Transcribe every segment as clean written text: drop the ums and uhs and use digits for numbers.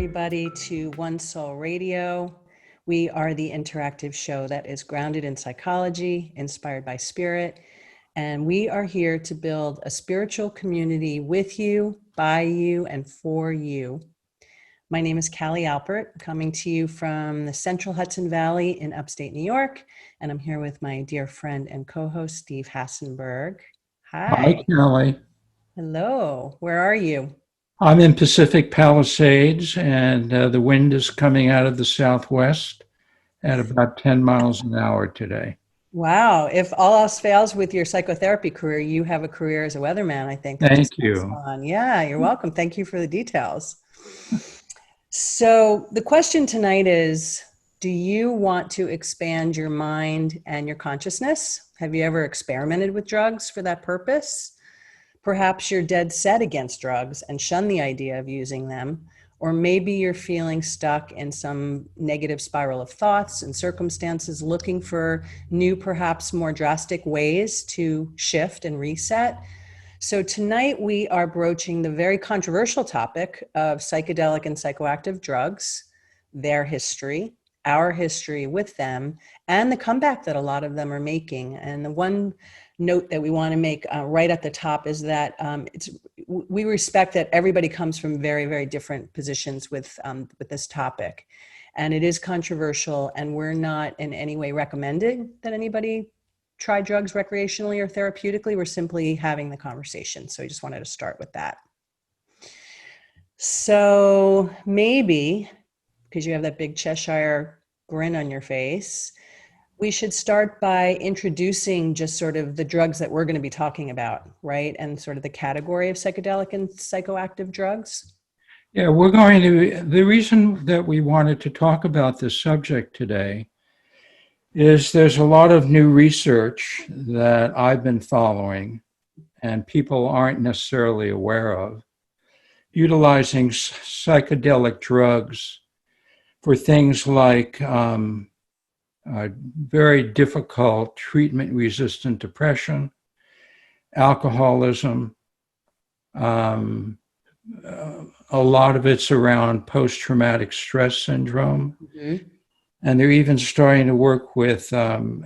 everybody to One Soul Radio. We are the interactive show that is grounded in psychology, inspired by spirit, and we are here to build a spiritual community with you, by you, and for you. My name is Callie Alpert, coming to you from the Central Hudson Valley in upstate New York, and I'm here with my dear friend and co-host, Steve Hassenberg. Hi, Hi. Kelly. Hello. Where are you? I'm in Pacific Palisades, and the wind is coming out of the southwest at about 10 miles an hour today. Wow. If all else fails with your psychotherapy career, you have a career as a weatherman, I think that just Thank sounds you. fun. Yeah, you're welcome. Thank you for the details. So the question tonight is, do you want to expand your mind and your consciousness? Have you ever experimented with drugs for that purpose? Perhaps you're dead set against drugs and shun the idea of using them. Or maybe you're feeling stuck in some negative spiral of thoughts and circumstances, looking for new, perhaps more drastic ways to shift and reset. So tonight we are broaching the very controversial topic of psychedelic and psychoactive drugs, their history, our history with them, and the comeback that a lot of them are making. And the one note that we want to make right at the top is that we respect that everybody comes from very, very different positions with this topic. And it is controversial, and we're not in any way recommending that anybody try drugs recreationally or therapeutically. We're simply having the conversation. So I just wanted to start with that. So maybe, because you have that big Cheshire grin on your face, we should start by introducing just sort of the drugs that we're going to be talking about, right? And sort of the category of psychedelic and psychoactive drugs. Yeah, the reason that we wanted to talk about this subject today is there's a lot of new research that I've been following and people aren't necessarily aware of, utilizing psychedelic drugs for things like very difficult treatment-resistant depression, alcoholism. A lot of it's around post-traumatic stress syndrome. Mm-hmm. And they're even starting to work with autism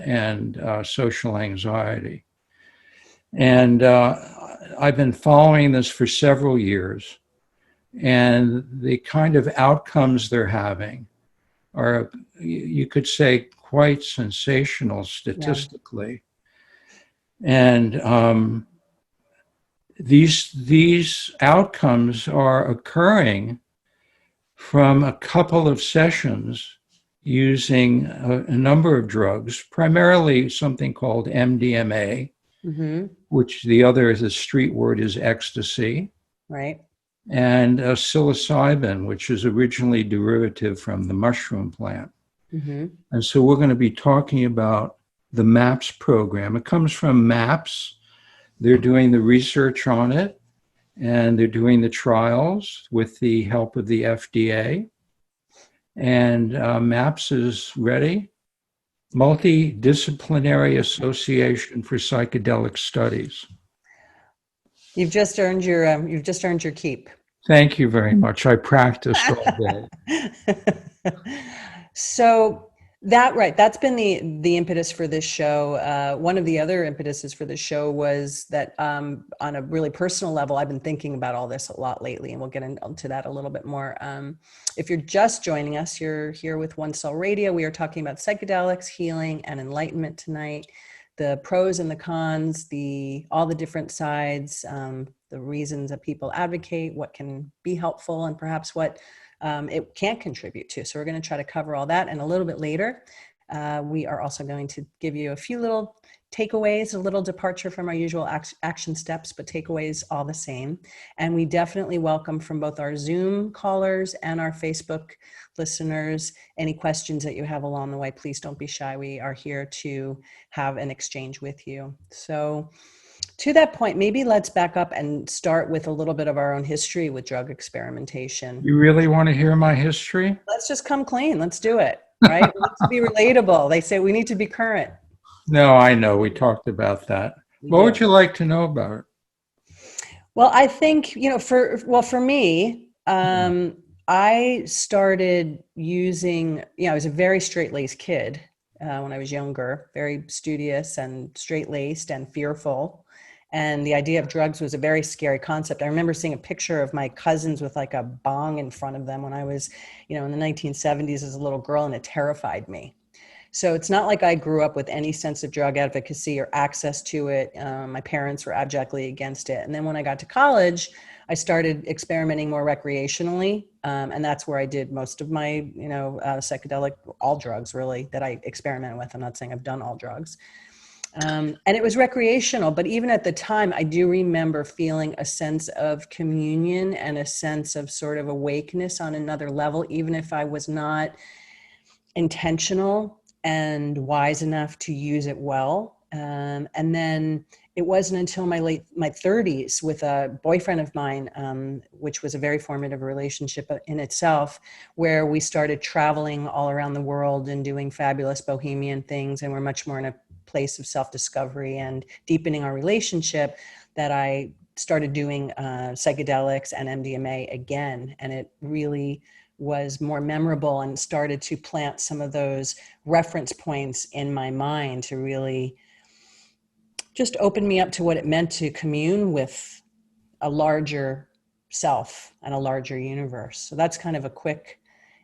and social anxiety. And I've been following this for several years. And the kind of outcomes they're having are, you could say, quite sensational statistically. Yeah. And these outcomes are occurring from a couple of sessions using a number of drugs, primarily something called MDMA, mm-hmm. which the street word is ecstasy. Right. And psilocybin, which is originally derivative from the mushroom plant. Mm-hmm. And so we're going to be talking about the MAPS program. It comes from MAPS. They're doing the research on it, and they're doing the trials with the help of the FDA. And MAPS is ready. Multidisciplinary Association for Psychedelic Studies. You've just earned your keep. Thank you very much. I practiced all day. So that's been the impetus for this show. One of the other impetuses for this show was that on a really personal level, I've been thinking about all this a lot lately, and we'll get into that a little bit more. If you're just joining us, you're here with One Soul Radio. We are talking about psychedelics, healing, and enlightenment tonight. The pros and the cons, all the different sides, the reasons that people advocate, what can be helpful, and perhaps what it can't contribute to. So we're going to try to cover all that. And a little bit later, we are also going to give you a few little takeaways, a little departure from our usual action steps, but takeaways all the same. And we definitely welcome from both our Zoom callers and our Facebook listeners any questions that you have along the way. Please don't be shy. We are here to have an exchange with you. So to that point, maybe let's back up and start with a little bit of our own history with drug experimentation. You really want to hear my history? Let's just come clean. Let's do it, right? We need to be relatable. They say we need to be current. No, I know. We talked about that. What would you like to know about it? Well, I think, for me, Um, I started using, I was a very straight-laced kid when I was younger, very studious and straight-laced and fearful. And the idea of drugs was a very scary concept. I remember seeing a picture of my cousins with like a bong in front of them when I was, in the 1970s as a little girl, and it terrified me. So it's not like I grew up with any sense of drug advocacy or access to it. My parents were abjectly against it. And then when I got to college, I started experimenting more recreationally. And that's where I did most of my, psychedelic, all drugs really that I experiment with. I'm not saying I've done all drugs. And it was recreational, but even at the time, I do remember feeling a sense of communion and a sense of sort of awakeness on another level, even if I was not intentional and wise enough to use it well. And then it wasn't until my 30s with a boyfriend of mine, which was a very formative relationship in itself, where we started traveling all around the world and doing fabulous bohemian things. And we're much more in a place of self-discovery and deepening our relationship, that I started doing psychedelics and MDMA again. And it really was more memorable and started to plant some of those reference points in my mind to really just open me up to what it meant to commune with a larger self and a larger universe. So that's kind of a quick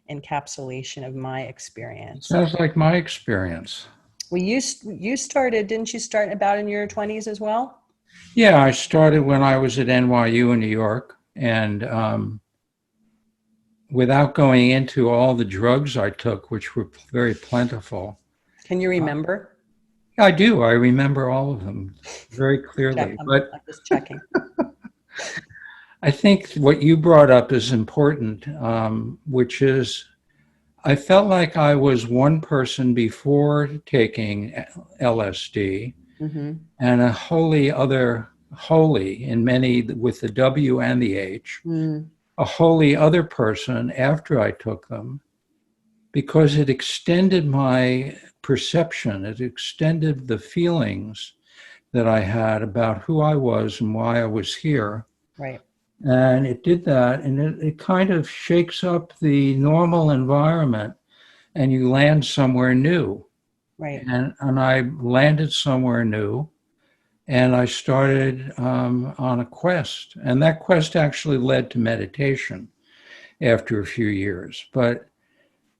encapsulation of my experience. Sounds like my experience. Well, you started, didn't you start about in your 20s as well? Yeah, I started when I was at NYU in New York, and without going into all the drugs I took, which were very plentiful. Can you remember? I do. I remember all of them very clearly. I'm But just checking. I think what you brought up is important, which is I felt like I was one person before taking LSD, Mm-hmm. and a wholly in many with the W and the H, a wholly other person after I took them, because it extended my perception, it extended the feelings that I had about who I was and why I was here. Right. And it did that, and it kind of shakes up the normal environment, and you land somewhere new. Right. And I landed somewhere new, and I started on a quest. And that quest actually led to meditation after a few years. But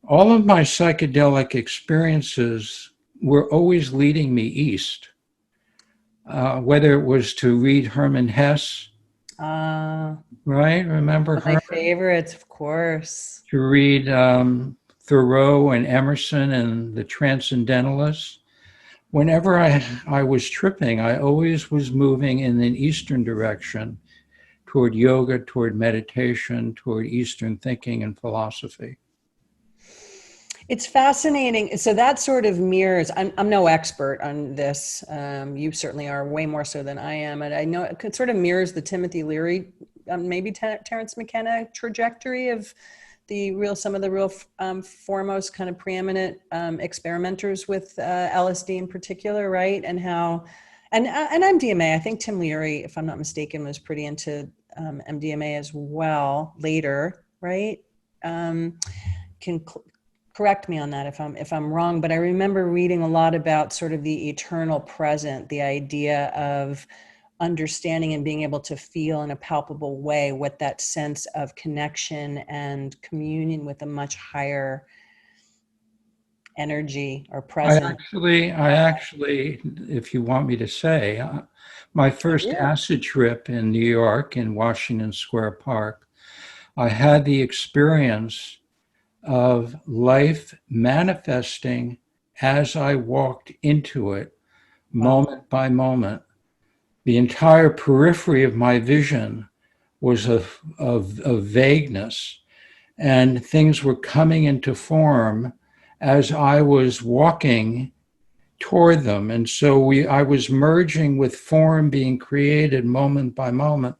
all of my psychedelic experiences were always leading me east, whether it was to read Hermann Hesse, right? Remember One of my her? favorites, of course. To read Thoreau and Emerson and the Transcendentalists. Whenever I was tripping, I always was moving in an Eastern direction, toward yoga, toward meditation, toward Eastern thinking and philosophy. It's fascinating. So that sort of mirrors, I'm no expert on this. You certainly are, way more so than I am. And I know it sort of mirrors the Timothy Leary, maybe Terence McKenna trajectory of some of the real foremost kind of preeminent experimenters with LSD in particular, right? And how, and MDMA, I think Tim Leary, if I'm not mistaken, was pretty into MDMA as well later, right? Can correct me on that if I'm wrong, but I remember reading a lot about sort of the eternal present, the idea of understanding and being able to feel in a palpable way what that sense of connection and communion with a much higher energy or presence. I actually, if you want me to say, my first acid trip in New York in Washington Square Park, I had the experience of life manifesting as I walked into it, moment by moment. The entire periphery of my vision was of vagueness, and things were coming into form as I was walking toward them. And so I was merging with form being created moment by moment.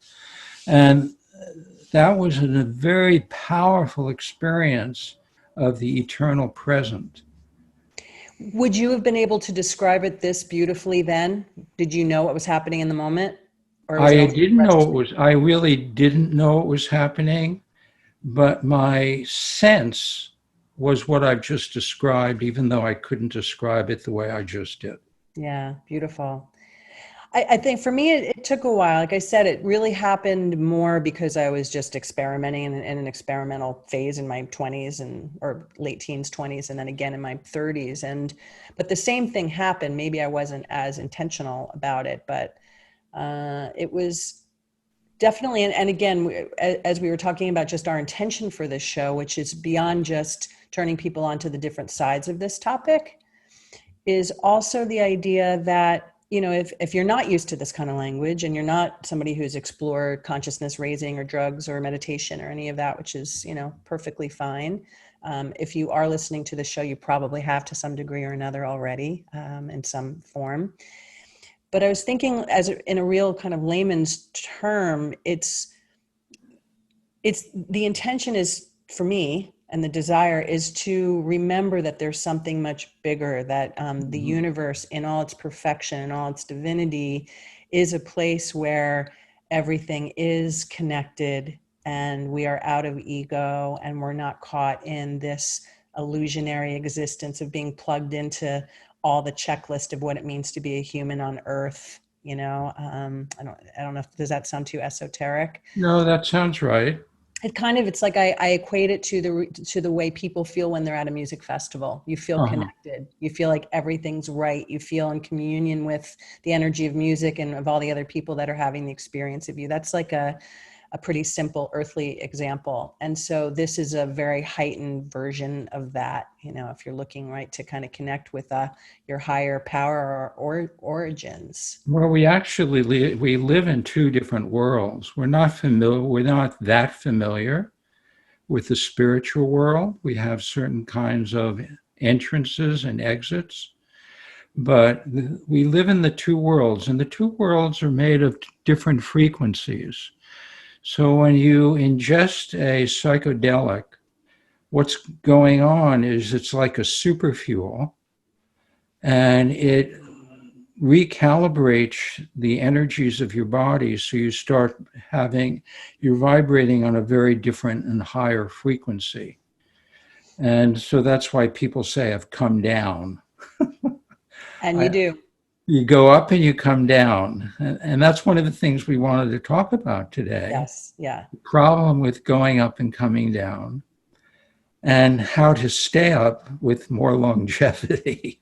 And that was a very powerful experience of the eternal present. Would you have been able to describe it this beautifully then? Did you know what was happening in the moment? Or was it I all didn't know it was, I really didn't know it was happening. but my sense was what I've just described, even though I couldn't describe it the way I just did. Yeah, beautiful. I think for me, it took a while. Like I said, it really happened more because I was just experimenting in an experimental phase in my 20s or late teens, 20s, and then again in my 30s. But the same thing happened. Maybe I wasn't as intentional about it, but it was definitely, and again, as we were talking about just our intention for this show, which is beyond just turning people onto the different sides of this topic, is also the idea that, if you're not used to this kind of language and you're not somebody who's explored consciousness raising or drugs or meditation or any of that, which is, perfectly fine. If you are listening to the show, you probably have to some degree or another already, in some form. But I was thinking, in a real kind of layman's term, it's the intention is, for me, and the desire is to remember that there's something much bigger, that the universe in all its perfection and all its divinity is a place where everything is connected and we are out of ego and we're not caught in this illusionary existence of being plugged into all the checklist of what it means to be a human on earth. I don't know, does that sound too esoteric? No, that sounds right. It's like I equate it to the way people feel when they're at a music festival. You feel connected. You feel like everything's right. You feel in communion with the energy of music and of all the other people that are having the experience of you. That's like a pretty simple earthly example. And so this is a very heightened version of that, if you're looking right to kind of connect with your higher power or origins. Well, we live in two different worlds. We're not that familiar with the spiritual world. We have certain kinds of entrances and exits, but we live in the two worlds, and the two worlds are made of different frequencies. So when you ingest a psychedelic, what's going on is it's like a super fuel, and it recalibrates the energies of your body, so you're vibrating on a very different and higher frequency. And so that's why people say I've come down. And you do. You go up and you come down. And that's one of the things we wanted to talk about today. Yes, yeah. The problem with going up and coming down, and how to stay up with more longevity.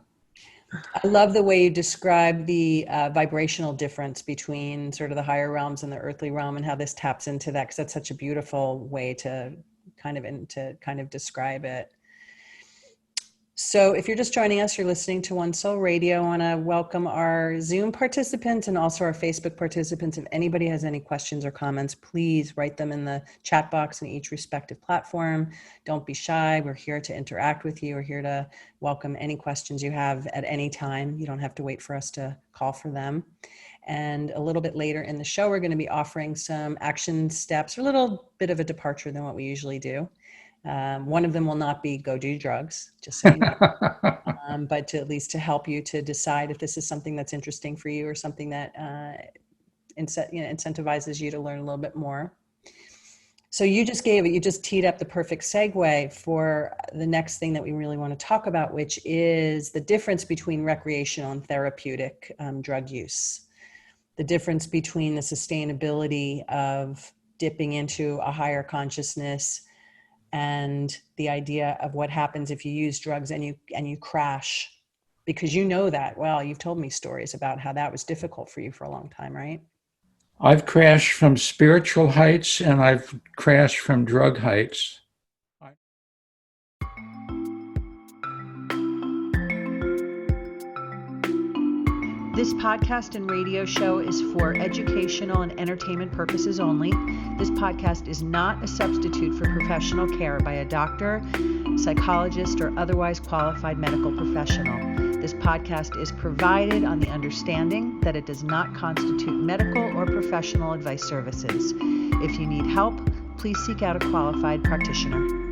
I love the way you describe the vibrational difference between sort of the higher realms and the earthly realm, and how this taps into that, because that's such a beautiful way to kind of describe it. So if you're just joining us, you're listening to One Soul Radio. I want to welcome our Zoom participants and also our Facebook participants. If anybody has any questions or comments, please write them in the chat box in each respective platform. Don't be shy. We're here to interact with you. We're here to welcome any questions you have at any time. You don't have to wait for us to call for them. And a little bit later in the show, we're going to be offering some action steps, or a little bit of a departure than what we usually do. One of them will not be go do drugs, just so you know, but at least to help you to decide if this is something that's interesting for you, or something that incentivizes you to learn a little bit more. So you just teed up the perfect segue for the next thing that we really want to talk about, which is the difference between recreational and therapeutic drug use. The difference between the sustainability of dipping into a higher consciousness and the idea of what happens if you use drugs and you crash, because that, well, you've told me stories about how that was difficult for you for a long time, right? I've crashed from spiritual heights and I've crashed from drug heights. This podcast and radio show is for educational and entertainment purposes only. This podcast is not a substitute for professional care by a doctor, psychologist, or otherwise qualified medical professional. This podcast is provided on the understanding that it does not constitute medical or professional advice services. If you need help, please seek out a qualified practitioner.